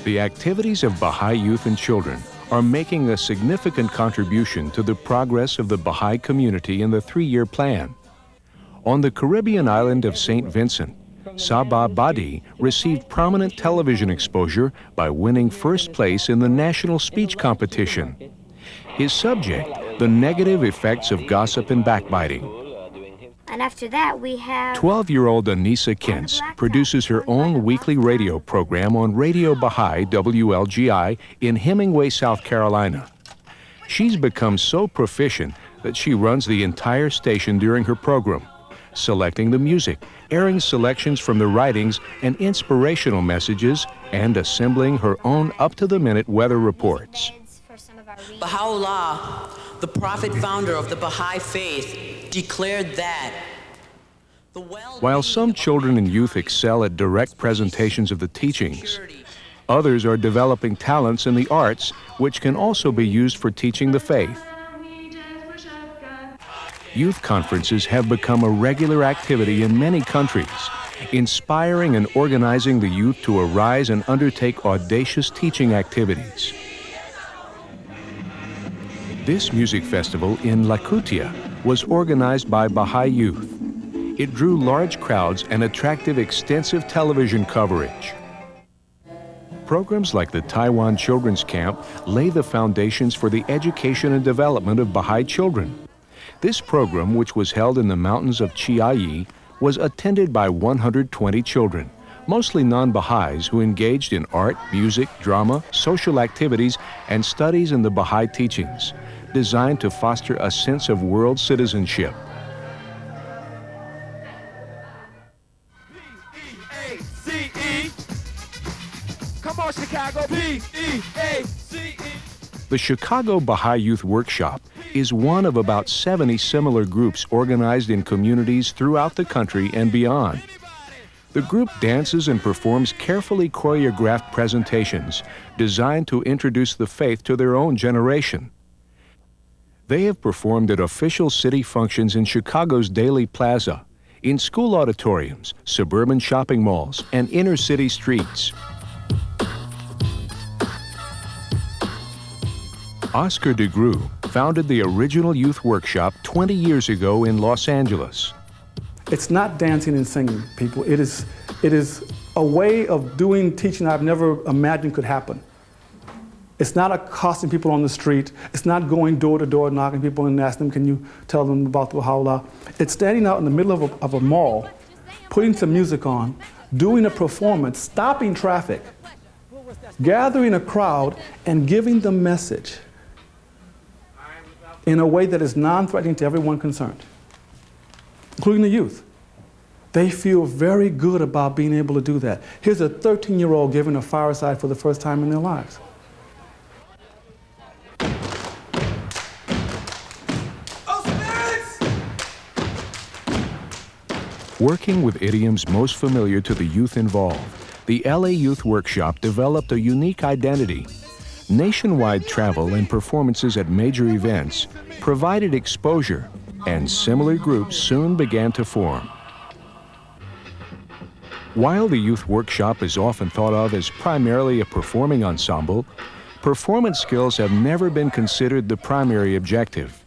The activities of Baha'i youth and children are making a significant contribution to the progress of the Baha'i community in the 3-year plan. On the Caribbean island of St. Vincent, Sabah Badi received prominent television exposure by winning first place in the national speech competition. His subject, the negative effects of gossip and backbiting. And after that, we have 12-year-old Anissa Kentz produces her own weekly radio program on Radio Bahai WLGI in Hemingway, South Carolina. She's become so proficient that she runs the entire station during her program, selecting the music, airing selections from the writings and inspirational messages, and assembling her own up-to-the-minute weather reports. Baha'u'llah, the prophet founder of the Baha'i faith, declared that while some children and youth excel at direct presentations of the teachings, others are developing talents in the arts which can also be used for teaching the faith. Youth conferences have become a regular activity in many countries, inspiring and organizing the youth to arise and undertake audacious teaching activities. This music festival in Lakutia was organized by Baha'i youth. It drew large crowds and attracted extensive television coverage. Programs like the Taiwan Children's Camp lay the foundations for the education and development of Baha'i children. This program, which was held in the mountains of Chiayi, was attended by 120 children, mostly non-Baha'is who engaged in art, music, drama, social activities, and studies in the Baha'i teachings, designed to foster a sense of world citizenship. Come on, Chicago, P-E-A-C-E. The Chicago Baha'i Youth Workshop is one of about 70 similar groups organized in communities throughout the country and beyond. The group dances and performs carefully choreographed presentations designed to introduce the faith to their own generation. They have performed at official city functions in Chicago's Daily Plaza, in school auditoriums, suburban shopping malls, and inner city streets. Oscar DeGrue founded the original youth workshop 20 years ago in Los Angeles. It's not dancing and singing, people. It is a way of doing teaching I've never imagined could happen. It's not accosting people on the street. It's not going door to door, knocking people and asking them, can you tell them about the Baha'u'llah? It's standing out in the middle of a mall, putting some music on, doing a performance, stopping traffic, gathering a crowd, and giving the message in a way that is non-threatening to everyone concerned, including the youth. They feel very good about being able to do that. Here's a 13-year-old giving a fireside for the first time in their lives. Working with idioms most familiar to the youth involved, the LA Youth Workshop developed a unique identity. Nationwide travel and performances at major events provided exposure, and similar groups soon began to form. While the Youth Workshop is often thought of as primarily a performing ensemble, performance skills have never been considered the primary objective.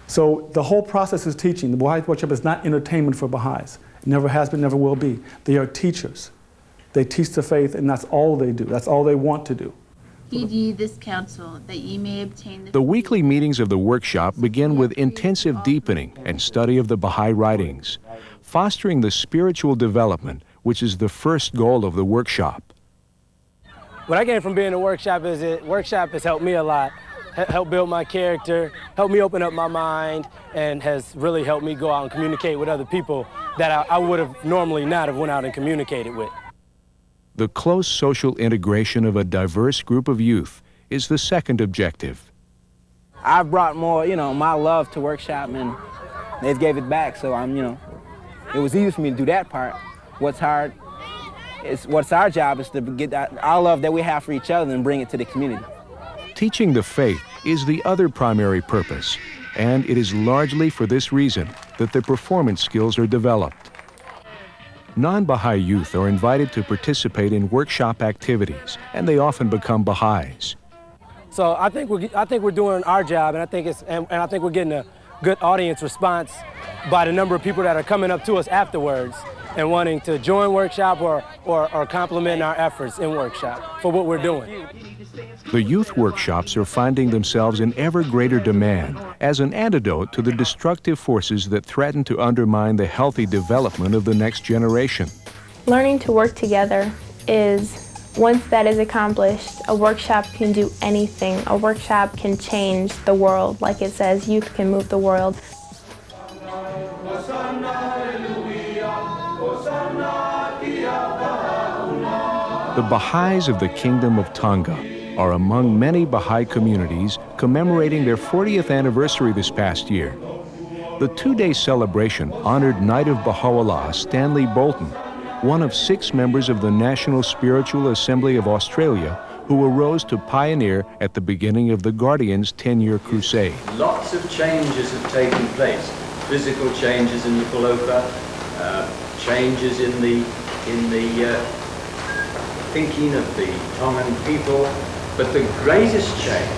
So the whole process is teaching. The Baha'i Workshop is not entertainment for Baha'is. It never has been, never will be. They are teachers. They teach the faith, and that's all they do. That's all they want to do. Heed ye this counsel, that ye may obtain The weekly meetings of the workshop begin with intensive deepening and study of the Baha'i writings, fostering the spiritual development, which is the first goal of the workshop. What I gained from being in a workshop is workshop has helped me a lot, helped build my character, helped me open up my mind, and has really helped me go out and communicate with other people that I would have normally not have went out and communicated with. The close social integration of a diverse group of youth is the second objective. I've brought more, my love to workshop, and they've gave it back, so it was easy for me to do that part. What's hard is, what's our job is to get our love that we have for each other and bring it to the community. Teaching the faith is the other primary purpose, and it is largely for this reason that the performance skills are developed. Non-Baha'i youth are invited to participate in workshop activities, and they often become Baha'is. So I think we're doing our job, and I think we're getting a good audience response by the number of people that are coming up to us afterwards and wanting to join workshop or compliment our efforts in workshop for what we're doing. The youth workshops are finding themselves in ever greater demand as an antidote to the destructive forces that threaten to undermine the healthy development of the next generation. Learning to work together is, once that is accomplished, a workshop can do anything. A workshop can change the world. Like it says, youth can move the world. The Baha'is of the Kingdom of Tonga are among many Baha'i communities commemorating their 40th anniversary this past year. The two-day celebration honored Knight of Baha'u'llah Stanley Bolton, one of 6 members of the National Spiritual Assembly of Australia who arose to pioneer at the beginning of the Guardian's 10-year crusade. Lots of changes have taken place. Physical changes in the Palopa, changes in the thinking of the Tongan people, but the greatest change,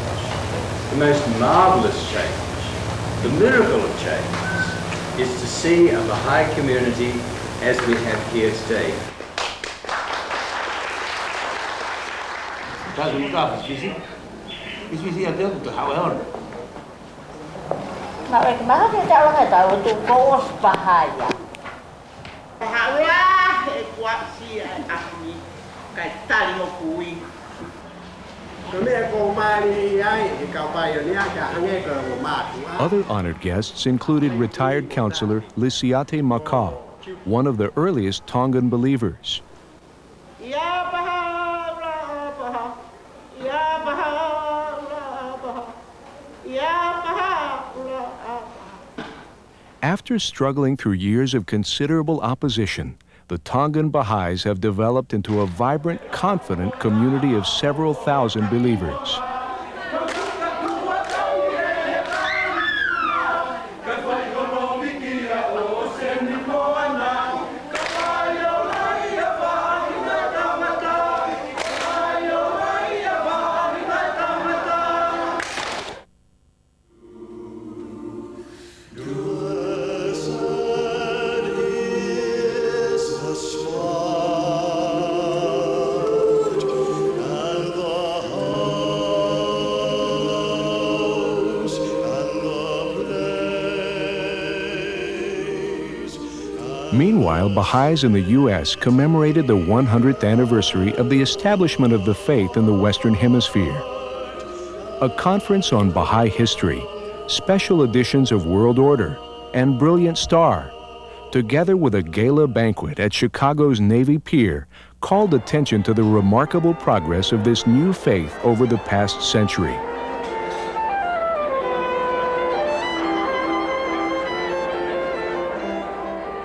the most marvelous change, the miracle of change, is to see a Baha'i community as we have here today. Other honored guests included retired counselor Lisiate Makau, one of the earliest Tongan believers. After struggling through years of considerable opposition, the Tongan Baha'is have developed into a vibrant, confident community of several thousand believers. Meanwhile, Baha'is in the U.S. commemorated the 100th anniversary of the establishment of the faith in the Western Hemisphere. A conference on Baha'i history, special editions of World Order, and Brilliant Star, together with a gala banquet at Chicago's Navy Pier, called attention to the remarkable progress of this new faith over the past century.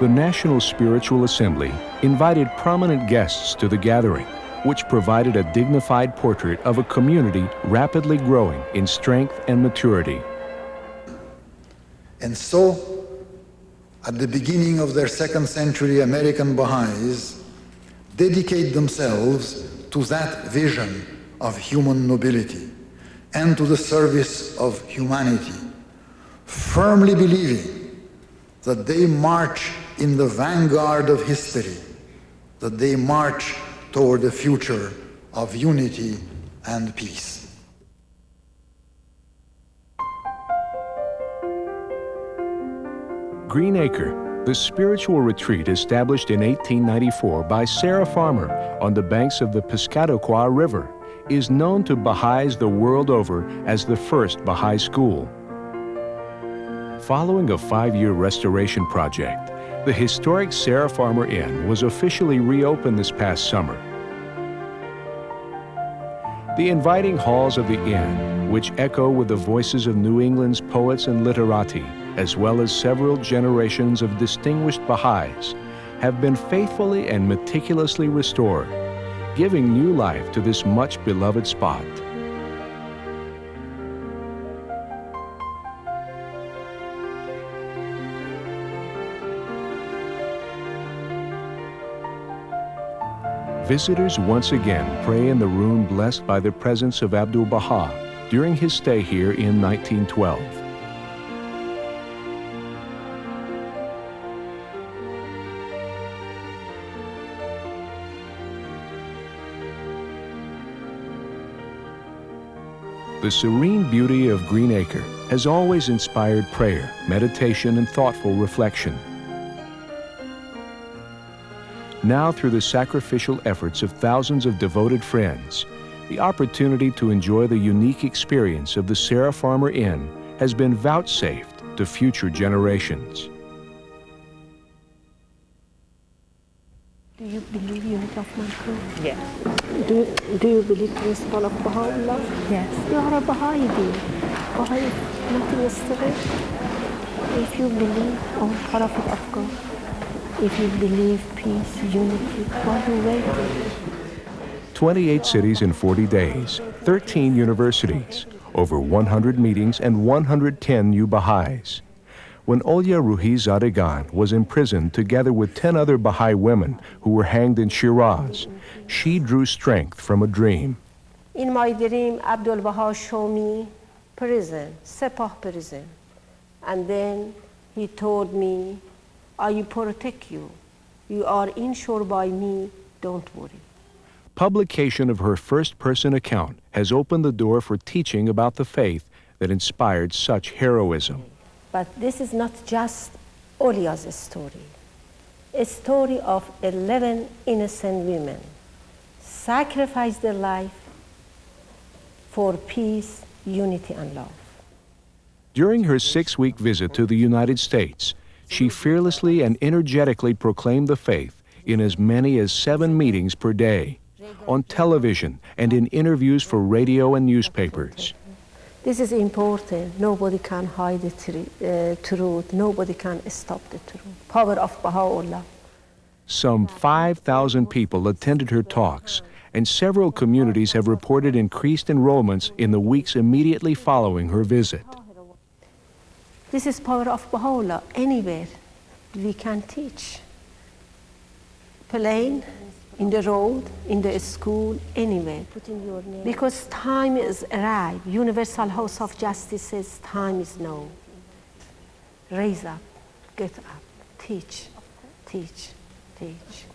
The National Spiritual Assembly invited prominent guests to the gathering, which provided a dignified portrait of a community rapidly growing in strength and maturity. And so, at the beginning of their 2nd century, American Baha'is dedicate themselves to that vision of human nobility and to the service of humanity, firmly believing that they march in the vanguard of history, that they march toward a future of unity and peace. Green Acre, the spiritual retreat established in 1894 by Sarah Farmer on the banks of the Piscataqua River, is known to Baha'is the world over as the first Baha'i school. Following a 5-year restoration project, the historic Sarah Farmer Inn was officially reopened this past summer. The inviting halls of the inn, which echo with the voices of New England's poets and literati, as well as several generations of distinguished Baha'is, have been faithfully and meticulously restored, giving new life to this much beloved spot. Visitors once again pray in the room blessed by the presence of Abdu'l-Baha during his stay here in 1912. The serene beauty of Greenacre has always inspired prayer, meditation, and thoughtful reflection. Now, through the sacrificial efforts of thousands of devoted friends, the opportunity to enjoy the unique experience of the Sarah Farmer Inn has been vouchsafed to future generations. Do you believe unity of mankind? Yes. Do you believe principle of Baha'u'llah? Yes. You are a Baha'i dear. Baha'i, nothing is strange. If you believe on Prophet of God, if you believe peace, unity, why are you waiting? 28 cities in 40 days, 13 universities, over 100 meetings, and 110 new Baha'is. When Olya Ruhi Zadegan was imprisoned together with 10 other Baha'i women who were hanged in Shiraz, she drew strength from a dream. In my dream, Abdu'l-Baha showed me prison, Sepah prison. And then he told me, I protect you. You are insured by me, don't worry. Publication of her first-person account has opened the door for teaching about the faith that inspired such heroism. But this is not just Olya's story. A story of 11 innocent women sacrificed their life for peace, unity, and love. During her 6-week visit to the United States, she fearlessly and energetically proclaimed the faith in as many as 7 meetings per day, on television, and in interviews for radio and newspapers. This is important. Nobody can hide the truth. Nobody can stop the truth. Power of Baha'u'llah. Some 5,000 people attended her talks, and several communities have reported increased enrollments in the weeks immediately following her visit. This is power of Baha'u'llah. Anywhere we can teach. Plain, in the road, in the school, anywhere. Because time is arrived. Universal House of Justice says time is now. Raise up, get up, teach, teach, teach.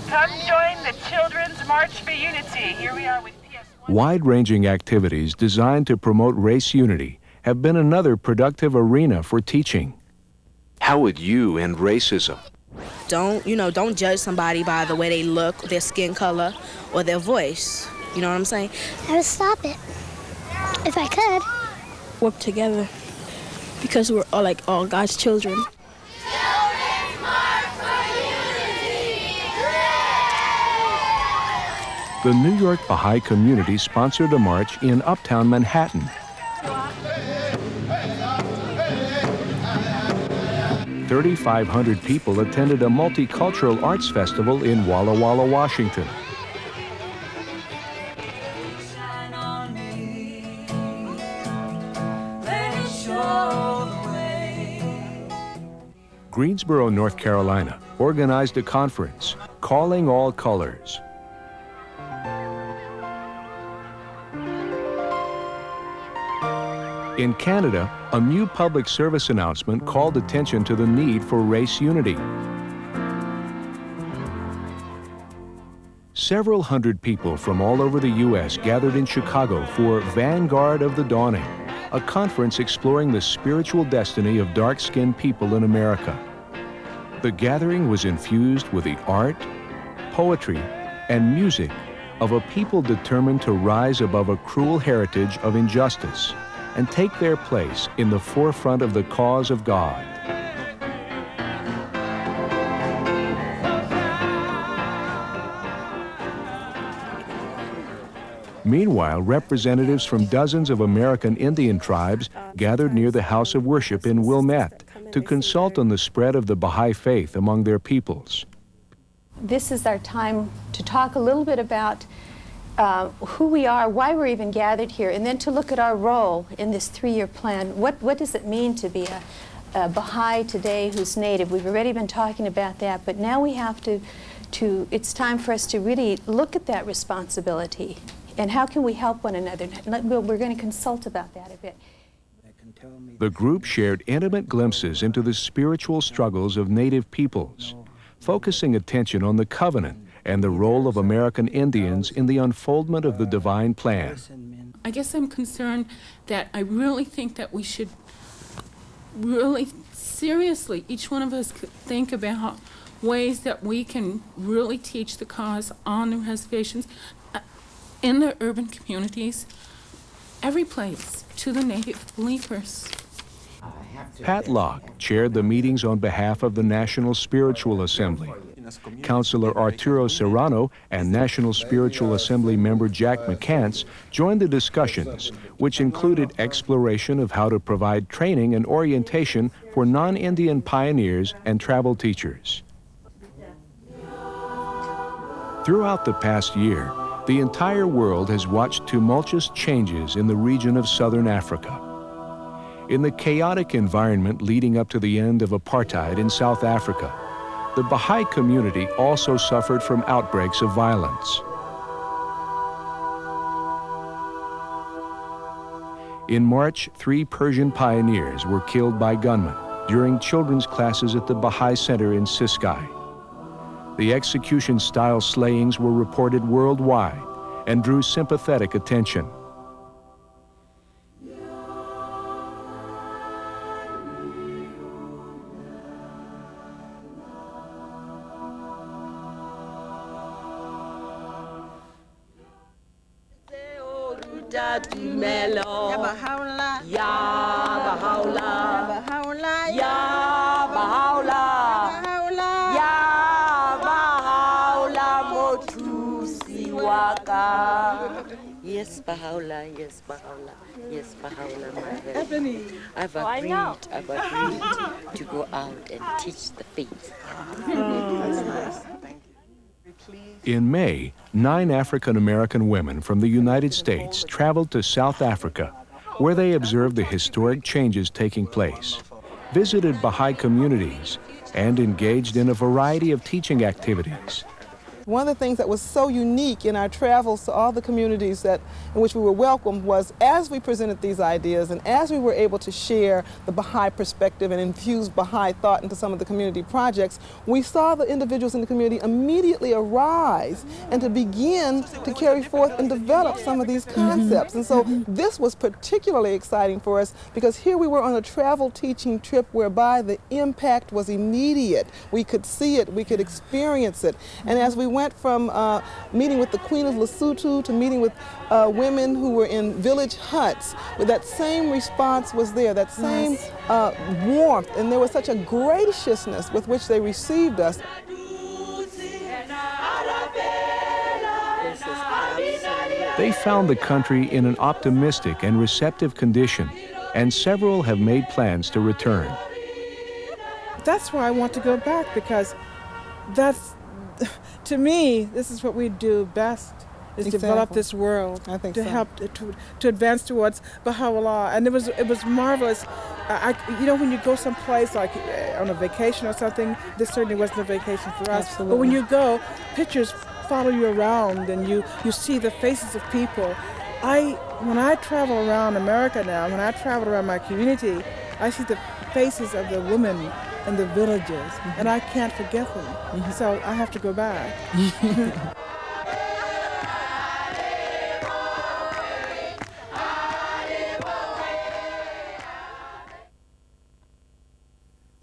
Come join the Children's March for Unity. Here we are with PS1. Wide-ranging activities designed to promote race unity have been another productive arena for teaching. How would you end racism? Don't judge somebody by the way they look, their skin color, or their voice. You know what I'm saying? I would stop it, if I could. Work together, because we're all God's children. The New York Baha'i community sponsored a march in uptown Manhattan. $3,500 people attended a multicultural arts festival in Walla Walla, Washington. Greensboro, North Carolina, organized a conference, Calling All Colors. In Canada, a new public service announcement called attention to the need for race unity. Several hundred people from all over the U.S. gathered in Chicago for Vanguard of the Dawning, a conference exploring the spiritual destiny of dark-skinned people in America. The gathering was infused with the art, poetry, and music of a people determined to rise above a cruel heritage of injustice and take their place in the forefront of the cause of God. Meanwhile, representatives from dozens of American Indian tribes gathered near the House of Worship in Wilmette to consult on the spread of the Baha'i faith among their peoples. This is our time to talk a little bit about who we are, why we're even gathered here, and then to look at our role in this 3-year plan. What does it mean to be a Baha'i today who's native? We've already been talking about that, but now we have to it's time for us to really look at that responsibility and how can we help one another. We're going to consult about that a bit. The group shared intimate glimpses into the spiritual struggles of Native peoples, focusing attention on the covenant and the role of American Indians in the unfoldment of the divine plan. I guess I'm concerned that I really think that we should really seriously, each one of us could think about ways that we can really teach the cause on the reservations, in the urban communities, every place, to the Native believers. Pat Locke chaired the meetings on behalf of the National Spiritual Assembly. Councilor Arturo Serrano and National Spiritual Assembly member Jack McCants joined the discussions, which included exploration of how to provide training and orientation for non-Indian pioneers and travel teachers. Throughout the past year, the entire world has watched tumultuous changes in the region of southern Africa. In the chaotic environment leading up to the end of apartheid in South Africa, the Baha'i community also suffered from outbreaks of violence. In March, 3 Persian pioneers were killed by gunmen during children's classes at the Baha'i Center in Ciskei. The execution-style slayings were reported worldwide and drew sympathetic attention. Ya Baha'u'llah, Ya Baha'u'llah, Ya Baha'u'llah, Ya Baha'u'llah, Motu Siwaka. Yes, Baha'u'llah, yes, Baha'u'llah, yes, Baha'u'llah, my very. I've agreed to go out and teach the faith. That's nice. In May, 9 African-American women from the United States traveled to South Africa, where they observed the historic changes taking place, visited Baha'i communities, and engaged in a variety of teaching activities. One of the things that was so unique in our travels to all the communities in which we were welcomed was, as we presented these ideas and as we were able to share the Baha'i perspective and infuse Baha'i thought into some of the community projects, we saw the individuals in the community immediately arise and to begin to carry forth and develop some of these concepts. And so this was particularly exciting for us because here we were on a travel teaching trip whereby the impact was immediate. We could see it, we could experience it. And as we went from meeting with the Queen of Lesotho to meeting with women who were in village huts, that same response was there, that same warmth, and there was such a graciousness with which they received us. They found the country in an optimistic and receptive condition, and several have made plans to return. That's why I want to go back, because to me, this is what we do best, is develop this world, to help to advance towards Baha'u'llah. And it was marvelous. You know, when you go someplace like on a vacation or something, this certainly wasn't a vacation for us. Absolutely. But when you go, pictures follow you around, and you see the faces of people. When I travel around America now, when I travel around my community, I see the faces of the women in the villages, and I can't forget them. So I have to go back.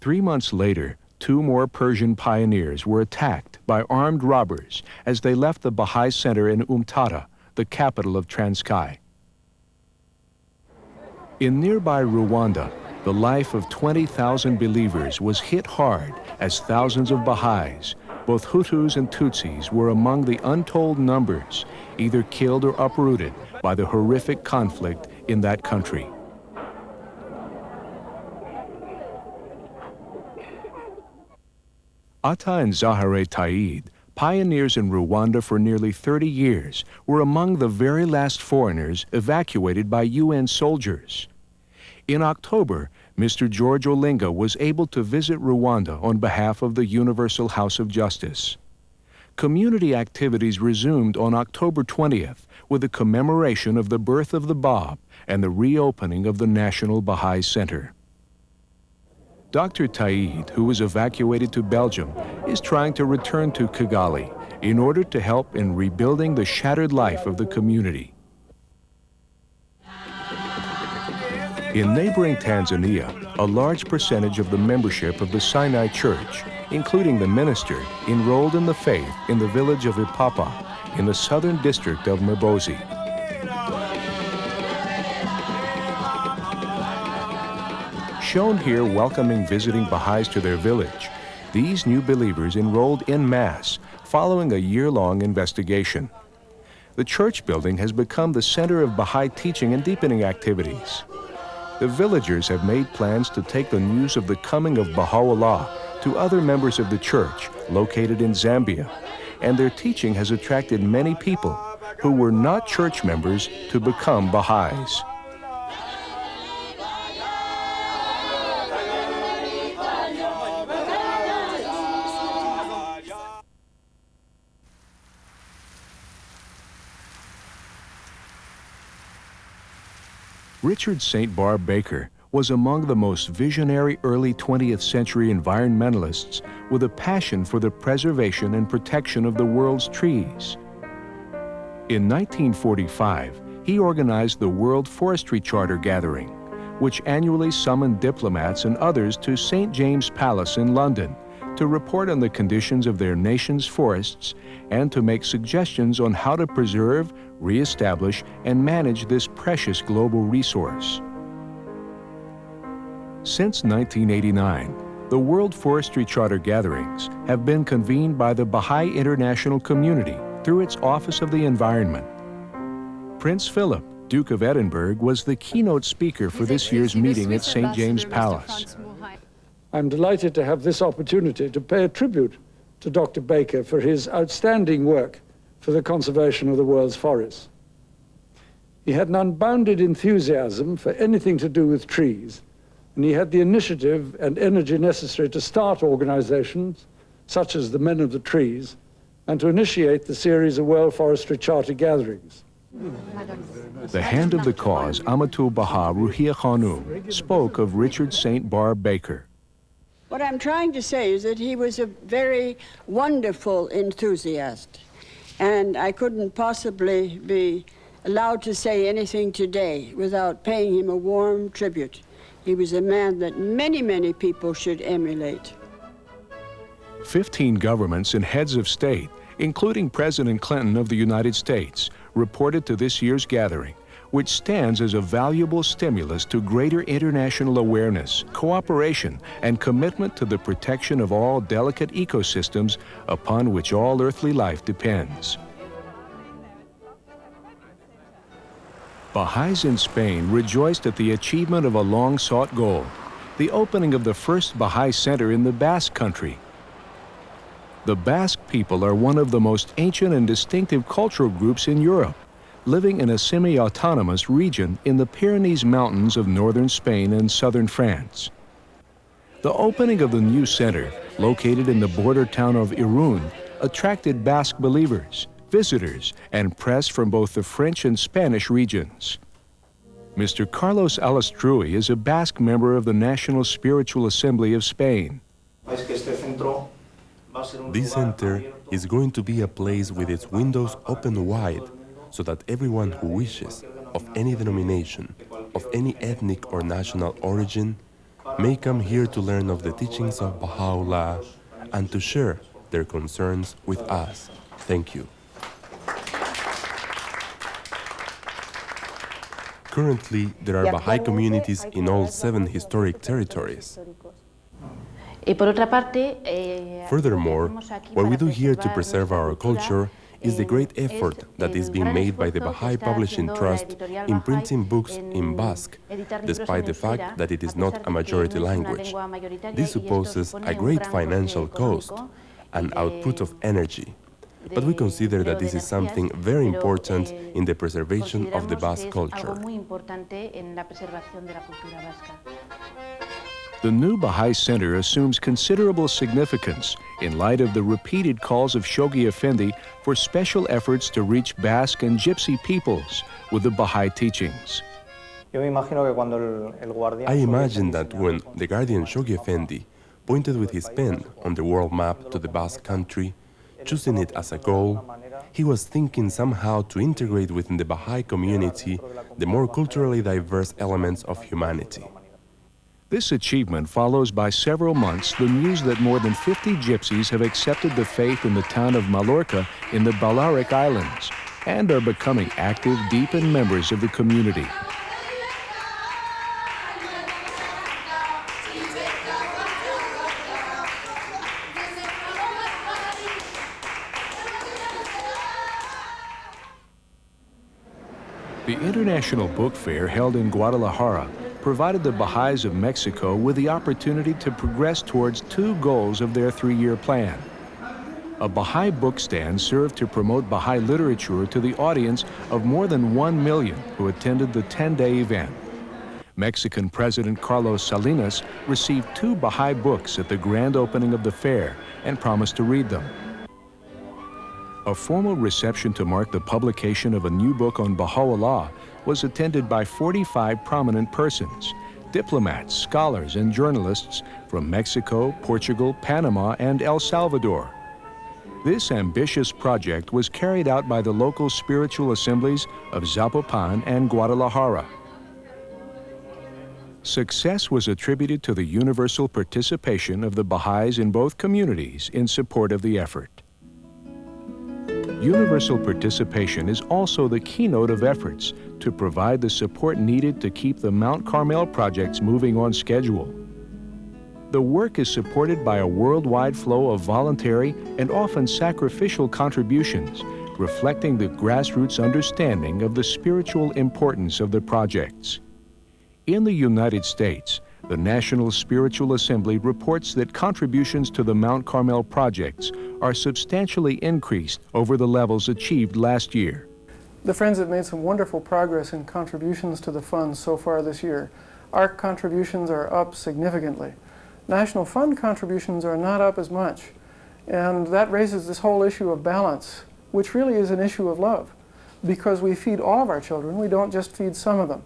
3 months later, 2 more Persian pioneers were attacked by armed robbers as they left the Baha'i Center in Umtata, the capital of Transkei. In nearby Rwanda, the life of 20,000 believers was hit hard as thousands of Baha'is, both Hutus and Tutsis, were among the untold numbers either killed or uprooted by the horrific conflict in that country. Atta and Zahare Taid, pioneers in Rwanda for nearly 30 years, were among the very last foreigners evacuated by UN soldiers. In October, Mr. George Olinga was able to visit Rwanda on behalf of the Universal House of Justice. community activities resumed on October 20th with a commemoration of the birth of the Bab and the reopening of the National Baha'i Center. Dr. Taid, who was evacuated to Belgium, is trying to return to Kigali in order to help in rebuilding the shattered life of the community. In neighboring Tanzania, a large percentage of the membership of the Sinai Church, including the minister, enrolled in the faith in the village of Ipapa in the southern district of Mbozi. Shown here welcoming visiting Baha'is to their village, these new believers enrolled en masse following a year-long investigation. The church building has become the center of Baha'i teaching and deepening activities. The villagers have made plans to take the news of the coming of Baha'u'llah to other members of the church located in Zambia, and their teaching has attracted many people who were not church members to become Baha'is. Richard St. Barbe Baker was among the most visionary early 20th century environmentalists with a passion for the preservation and protection of the world's trees. In 1945, he organized the World Forestry Charter Gathering, which annually summoned diplomats and others to St. James Palace in London to report on the conditions of their nation's forests and to make suggestions on how to preserve, reestablish, and manage this precious global resource. Since 1989, the World Forestry Charter Gatherings have been convened by the Baha'i International Community through its Office of the Environment. Prince Philip, Duke of Edinburgh, was the keynote speaker for this year's meeting at St. James Palace. I'm delighted to have this opportunity to pay a tribute to Dr. Baker for his outstanding work for the conservation of the world's forests. He had an unbounded enthusiasm for anything to do with trees, and he had the initiative and energy necessary to start organizations such as the Men of the Trees and to initiate the series of World Forestry Charter gatherings. The hand of the cause, Abdu'l-Baha Ruhiyya Khanum, spoke of Richard St. Barbe Baker. What I'm trying to say is that he was a very wonderful enthusiast, and I couldn't possibly be allowed to say anything today without paying him a warm tribute. He was a man that many, many people should emulate. 15 governments and heads of state, including President Clinton of the United States, reported to this year's gathering, which stands as a valuable stimulus to greater international awareness, cooperation, and commitment to the protection of all delicate ecosystems upon which all earthly life depends. Baha'is in Spain rejoiced at the achievement of a long-sought goal, the opening of the first Baha'i Center in the Basque Country. The Basque people are one of the most ancient and distinctive cultural groups in Europe, living in a semi-autonomous region in the Pyrenees Mountains of northern Spain and southern France. The opening of the new center, located in the border town of Irún, attracted Basque believers, visitors, and press from both the French and Spanish regions. Mr. Carlos Alastrui is a Basque member of the National Spiritual Assembly of Spain. This center is going to be a place with its windows open wide so that everyone who wishes, of any denomination, of any ethnic or national origin, may come here to learn of the teachings of Baha'u'llah and to share their concerns with us. Thank you. Currently, there are Baha'i communities in all 7 historic territories. Furthermore, what we do here to preserve our culture is the great effort that is being made by the Baha'i Publishing Trust in printing books in Basque, despite the fact that it is not a majority language. This supposes a great financial cost, an output of energy. But we consider that this is something very important in the preservation of the Basque culture. The new Baha'i Center assumes considerable significance in light of the repeated calls of Shoghi Effendi for special efforts to reach Basque and Gypsy peoples with the Baha'i teachings. I imagine that when the guardian Shoghi Effendi pointed with his pen on the world map to the Basque country, choosing it as a goal, he was thinking somehow to integrate within the Baha'i community the more culturally diverse elements of humanity. This achievement follows by several months the news that more than 50 gypsies have accepted the faith in the town of Mallorca in the Balearic Islands and are becoming active, deepened members of the community. The International Book Fair held in Guadalajara provided the Baha'is of Mexico with the opportunity to progress towards two goals of their three-year plan. A Baha'i book stand served to promote Baha'i literature to the audience of more than 1 million who attended the 10-day event. Mexican President Carlos Salinas received 2 Baha'i books at the grand opening of the fair and promised to read them. A formal reception to mark the publication of a new book on Baha'u'llah was attended by 45 prominent persons, diplomats, scholars, and journalists from Mexico, Portugal, Panama, and El Salvador. This ambitious project was carried out by the local spiritual assemblies of Zapopan and Guadalajara. Success was attributed to the universal participation of the Baha'is in both communities in support of the effort. Universal participation is also the keynote of efforts to provide the support needed to keep the Mount Carmel projects moving on schedule. The work is supported by a worldwide flow of voluntary and often sacrificial contributions, reflecting the grassroots understanding of the spiritual importance of the projects. In the United States, the National Spiritual Assembly reports that contributions to the Mount Carmel projects are substantially increased over the levels achieved last year. The Friends have made some wonderful progress in contributions to the fund so far this year. Our contributions are up significantly. National Fund contributions are not up as much, and that raises this whole issue of balance, which really is an issue of love, because we feed all of our children, we don't just feed some of them.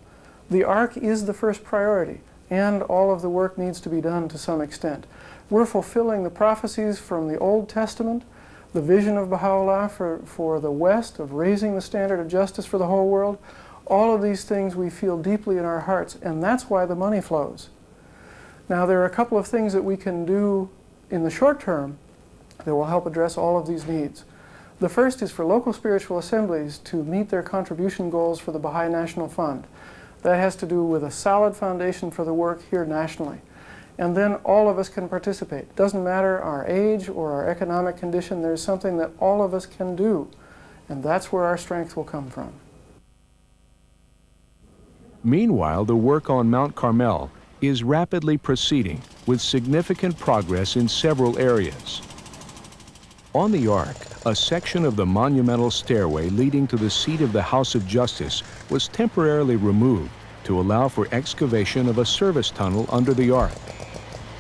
The Ark is the first priority, and all of the work needs to be done to some extent. We're fulfilling the prophecies from the Old Testament, the vision of Baha'u'llah for the West, of raising the standard of justice for the whole world. All of these things we feel deeply in our hearts, and that's why the money flows. Now, there are a couple of things that we can do in the short term that will help address all of these needs. The first is for local spiritual assemblies to meet their contribution goals for the Baha'i National Fund. That has to do with a solid foundation for the work here nationally. And then all of us can participate. It doesn't matter our age or our economic condition, there's something that all of us can do. And that's where our strength will come from. Meanwhile, the work on Mount Carmel is rapidly proceeding with significant progress in several areas. On the Ark, a section of the monumental stairway leading to the seat of the House of Justice was temporarily removed to allow for excavation of a service tunnel under the Ark,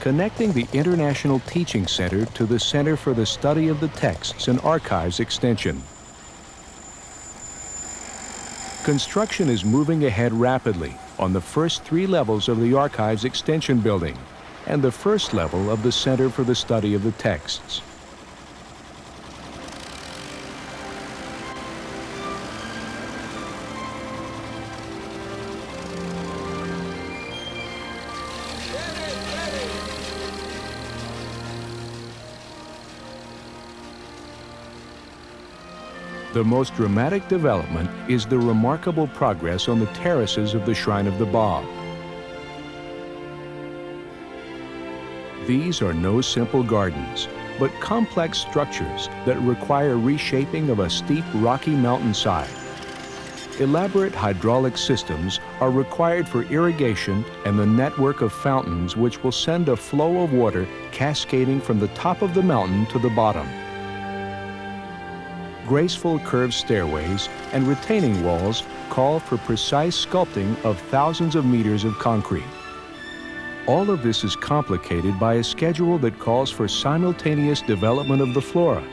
connecting the International Teaching Center to the Center for the Study of the Texts and Archives Extension. Construction is moving ahead rapidly on the first 3 levels of the Archives Extension building and the first level of the Center for the Study of the Texts. The most dramatic development is the remarkable progress on the terraces of the Shrine of the Baha. These are no simple gardens, but complex structures that require reshaping of a steep rocky mountainside. Elaborate hydraulic systems are required for irrigation and the network of fountains which will send a flow of water cascading from the top of the mountain to the bottom. Graceful curved stairways and retaining walls call for precise sculpting of thousands of meters of concrete. All of this is complicated by a schedule that calls for simultaneous development of the flora,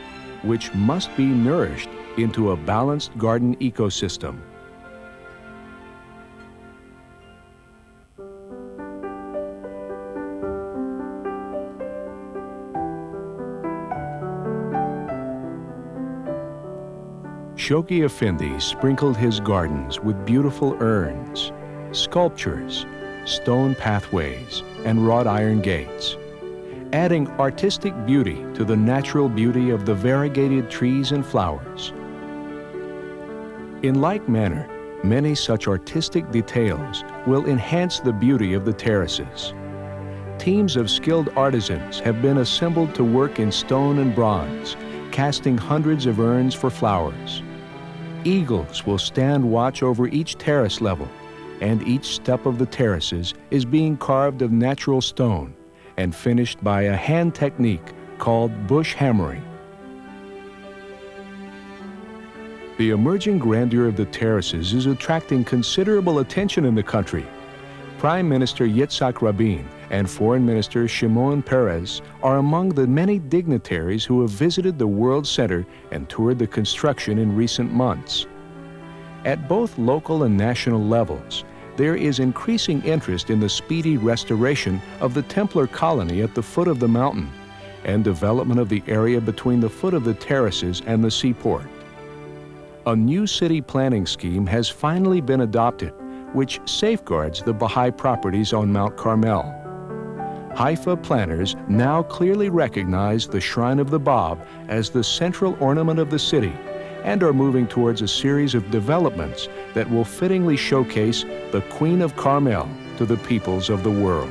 which must be nourished into a balanced garden ecosystem. Shoghi Effendi sprinkled his gardens with beautiful urns, sculptures, stone pathways, and wrought iron gates, adding artistic beauty to the natural beauty of the variegated trees and flowers. In like manner, many such artistic details will enhance the beauty of the terraces. Teams of skilled artisans have been assembled to work in stone and bronze, casting hundreds of urns for flowers. Eagles will stand watch over each terrace level, and each step of the terraces is being carved of natural stone and finished by a hand technique called bush hammering. The emerging grandeur of the terraces is attracting considerable attention in the country. Prime Minister Yitzhak Rabin and Foreign Minister Shimon Peres are among the many dignitaries who have visited the World Center and toured the construction in recent months. At both local and national levels, there is increasing interest in the speedy restoration of the Templar colony at the foot of the mountain and development of the area between the foot of the terraces and the seaport. A new city planning scheme has finally been adopted, which safeguards the Baha'i properties on Mount Carmel. Haifa planners now clearly recognize the Shrine of the Bab as the central ornament of the city and are moving towards a series of developments that will fittingly showcase the Queen of Carmel to the peoples of the world.